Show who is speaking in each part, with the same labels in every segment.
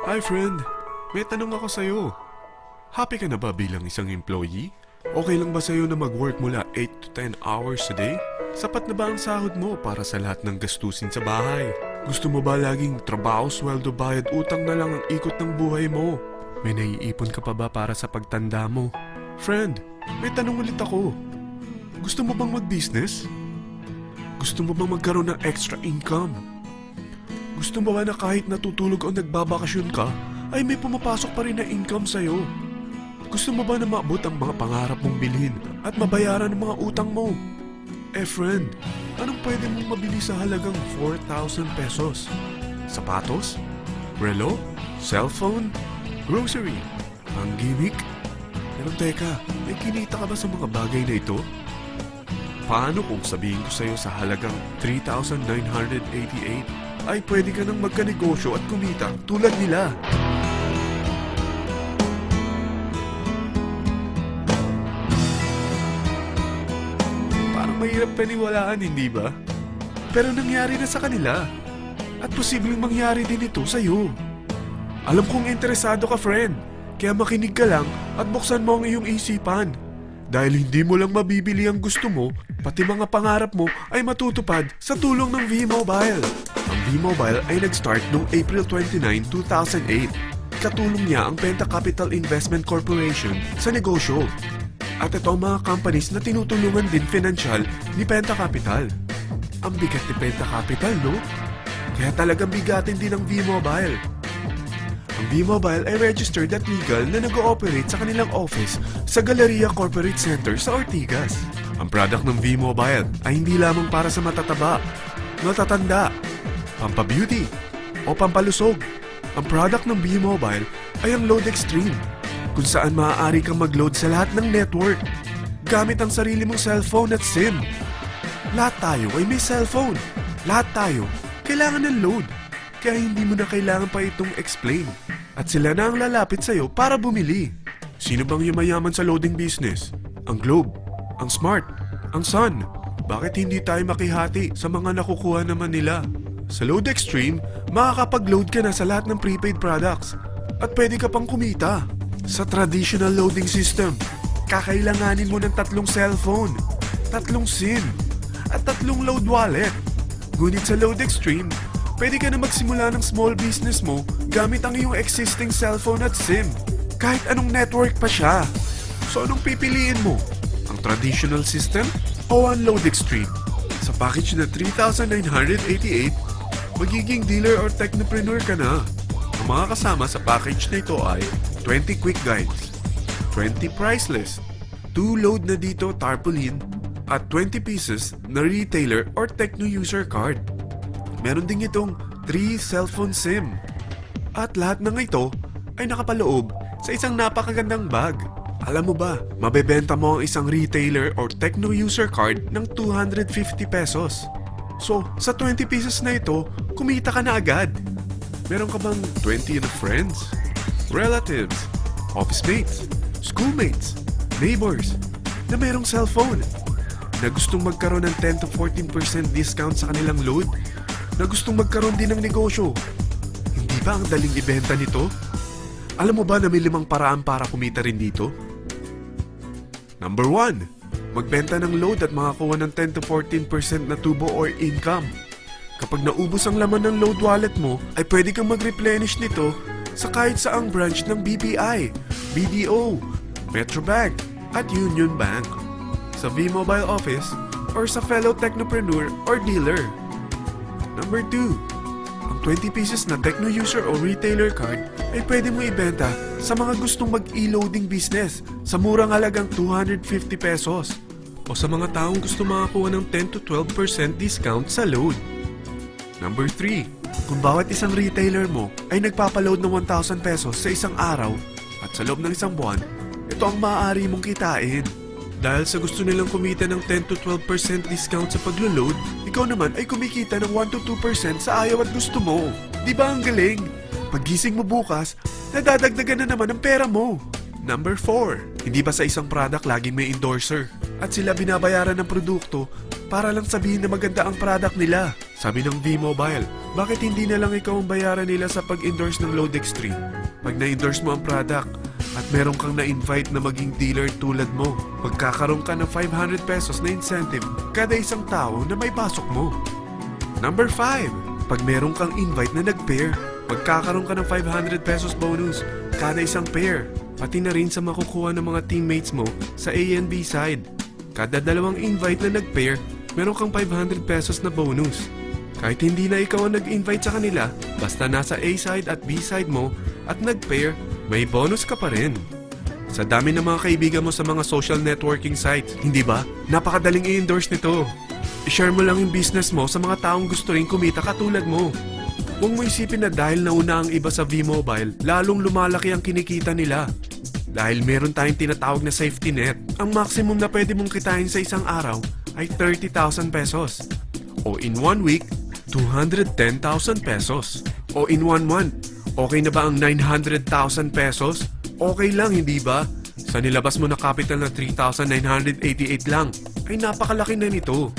Speaker 1: Hi friend, may tanong ako sa'yo. Happy ka na ba bilang isang employee? Okay lang ba sa'yo na mag-work mula 8 to 10 hours a day? Sapat na ba ang sahod mo para sa lahat ng gastusin sa bahay? Gusto mo ba laging trabaho, sweldo, bayad, utang na lang ang ikot ng buhay mo? May naiipon ka pa ba para sa pagtanda mo? Friend, may tanong ulit ako. Gusto mo bang mag-business? Gusto mo bang magkaroon ng extra income? Gusto mo ba na kahit natutulog o nagbabakasyon ka, ay may pumapasok pa rin na income sa'yo? Gusto mo ba na maabot ang mga pangarap mong bilhin at mabayaran ang mga utang mo? Friend, anong pwede mong mabili sa halagang 4,000 pesos? Sapatos? Relo? Cellphone? Grocery? Ang gimmick? Pero teka, may kinita ka ba sa mga bagay na ito? Paano kung sabihin ko sa'yo sa halagang 3,988 ay pwede ka nang magkanegosyo at kumita tulad nila? Parang mahirap paniwalaan, hindi ba? Pero nangyari na sa kanila. At posibleng mangyari din ito sa'yo. Alam kong interesado ka, friend. Kaya makinig ka lang at buksan mo ang iyong isipan. Dahil hindi mo lang mabibili ang gusto mo, pati mga pangarap mo ay matutupad sa tulong ng V-Mobile. Ang V-Mobile ay nag-start noong April 29, 2008. Katulong niya ang Penta Capital Investment Corporation sa negosyo. At ito ang mga companies na tinutulungan din financial ni Penta Capital. Ang bigat ni Penta Capital, no? Kaya talagang bigatin din ang V-Mobile. Ang V-Mobile ay registered at legal na nag-ooperate sa kanilang office sa Galleria Corporate Center sa Ortigas. Ang product ng V-Mobile ay hindi lamang para sa matataba, matatanda, pampabeauty, o pampalusog. Ang product ng V-Mobile ay ang Load Extreme, kung saan maaari kang mag-load sa lahat ng network gamit ang sarili mong cellphone at SIM. Lahat tayo ay may cellphone. Lahat tayo kailangan ng load. Kaya hindi mo na kailangan pa itong explain. At sila na ang lalapit sa'yo para bumili. Sino bang yumayaman sa loading business? Ang Globe, ang Smart, ang Sun. Bakit hindi tayo makihati sa mga nakukuha naman nila? Sa Load Extreme, makakapag-load ka na sa lahat ng prepaid products. At pwede ka pang kumita. Sa traditional loading system, kakailanganin mo ng 3 cellphone, 3 SIM, at 3 load wallet. Ngunit sa Load Extreme, pwede ka na magsimula ng small business mo gamit ang iyong existing cellphone at SIM. Kahit anong network pa siya. So anong pipiliin mo? Ang traditional system o ang Load Extreme? Sa package na 3,988, magiging dealer or technopreneur ka na. Ang mga kasama sa package na ito ay 20 quick guides, 20 price list, 2 load na dito tarpaulin, at 20 pieces na retailer or techno user card. Meron din itong 3 cellphone SIM. At lahat ng ito ay nakapaloob sa isang napakagandang bag. Alam mo ba, mabebenta mo ang isang retailer or techno user card ng 250 pesos. So, sa 20 pieces na ito, kumita ka na agad. Meron ka bang 20 na friends, relatives, office mates, schoolmates, neighbors na merong cellphone, na gustong magkaroon ng 10 to 14% discount sa kanilang load, na gustong magkaroon din ng negosyo? Hindi ba ang daling ibenta nito? Alam mo ba na may 5 paraan para kumita rin dito? Number 1, magbenta ng load at makakuha ng 10 to 14% na tubo or income. Kapag naubos ang laman ng load wallet mo, ay pwede kang mag-replenish nito sa kahit saang branch ng BPI, BDO, Metrobank, at Union Bank, sa V-Mobile office, or sa fellow technopreneur or dealer. Number 2, ang 20 pieces na techno user o retailer card ay pwede mo ibenta sa mga gustong mag-e-loading business sa murang halagang 250 pesos o sa mga taong gusto makakuha ng 10 to 12% discount sa load. Number 3, kung bawat isang retailer mo ay nagpapaload ng 1,000 pesos sa isang araw at sa loob ng isang buwan, ito ang maaari mong kitain. Dahil sa gusto nilang kumita ng 10 to 12% discount sa paglo-load, ikaw naman ay kumikita ng 1 to 2% sa ayaw at gusto mo. Di ba ang galing? Paggising mo bukas, nadadagdagan na naman ang pera mo. Number 4, hindi ba sa isang product laging may endorser? At sila binabayaran ng produkto para lang sabihin na maganda ang product nila. Sabi ng V-Mobile, bakit hindi na lang ikaw ang bayaran nila sa pag-endorse ng Load Extreme? Pag na-endorse mo ang product at meron kang na-invite na maging dealer tulad mo, magkakaroon ka ng 500 pesos na incentive kada isang tao na may pasok mo. Number 5. Pag meron kang invite na nag-pair, magkakaroon ka ng 500 pesos bonus kada isang pair. Pati na rin sa makukuha ng mga teammates mo sa A and B side. Kada dalawang invite na nag-pair, meron kang 500 pesos na bonus. Kahit hindi na ikaw ang nag-invite sa kanila, basta nasa A side at B side mo at nag-pair, may bonus ka pa rin. Sa dami ng mga kaibigan mo sa mga social networking sites, hindi ba? Napakadaling i-endorse nito. I-share mo lang yung business mo sa mga taong gusto rin kumita katulad mo. Huwag mo isipin na dahil nauna ang iba sa V-Mobile, lalong lumalaki ang kinikita nila. Dahil meron tayong tinatawag na safety net, ang maximum na pwede mong kitain sa isang araw ay 30,000 pesos. O in 1 week, 210,000 pesos. O in 1 month, okay na ba ang 900,000 pesos? Okay lang, hindi ba? Sa nilabas mo na capital na 3,988 lang, ay napakalaki na nito.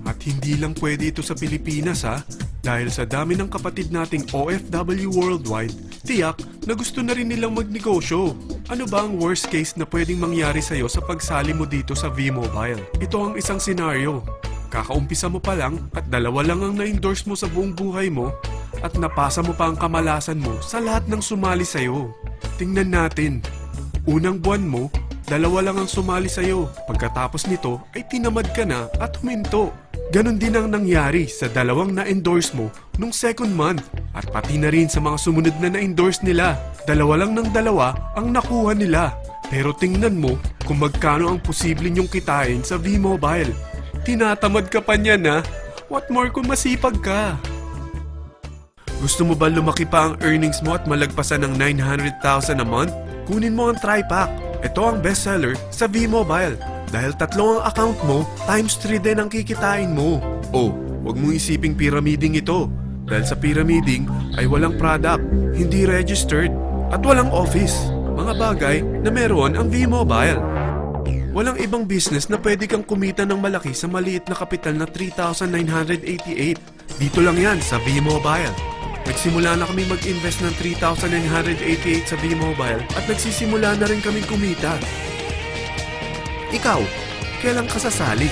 Speaker 1: At hindi lang pwede ito sa Pilipinas ha, dahil sa dami ng kapatid nating OFW worldwide, tiyak na gusto na rin nilang magnegosyo. Ano ba ang worst case na pwedeng mangyari sa'yo sa pagsali mo dito sa V-Mobile? Ito ang isang senaryo. Kakaumpisa mo pa lang at 2 lang ang na-endorse mo sa buong buhay mo at napasa mo pa ang kamalasan mo sa lahat ng sumali sa'yo. Tingnan natin. Unang buwan mo, 2 lang ang sumali sa'yo. Pagkatapos nito ay tinamad ka na at huminto. Ganon din ang nangyari sa 2 na-endorse mo nung second month at pati na rin sa mga sumunod na na-endorse nila. 2 lang ng 2 ang nakuha nila. Pero tingnan mo kung magkano ang posible nyong kitain sa V-Mobile. Tinatamad ka pa niyan ha? What more kung masipag ka? Gusto mo ba lumaki pa ang earnings mo at malagpasan ng 900,000 a month? Kunin mo ang TriPack. Ito ang bestseller sa V-Mobile. Dahil 3 ang account mo, times 3 din ang kikitain mo. Oh, huwag mong isiping pyramiding ito. Dahil sa pyramiding ay walang product, hindi registered, at walang office. Mga bagay na meron ang V-Mobile. Walang ibang business na pwede kang kumita ng malaki sa maliit na kapital na 3,988. Dito lang yan sa V-Mobile. Nagsimula na kami mag-invest ng 3,988 sa V-Mobile at nagsisimula na rin kaming kumita. Ikaw, kailan ka sasali?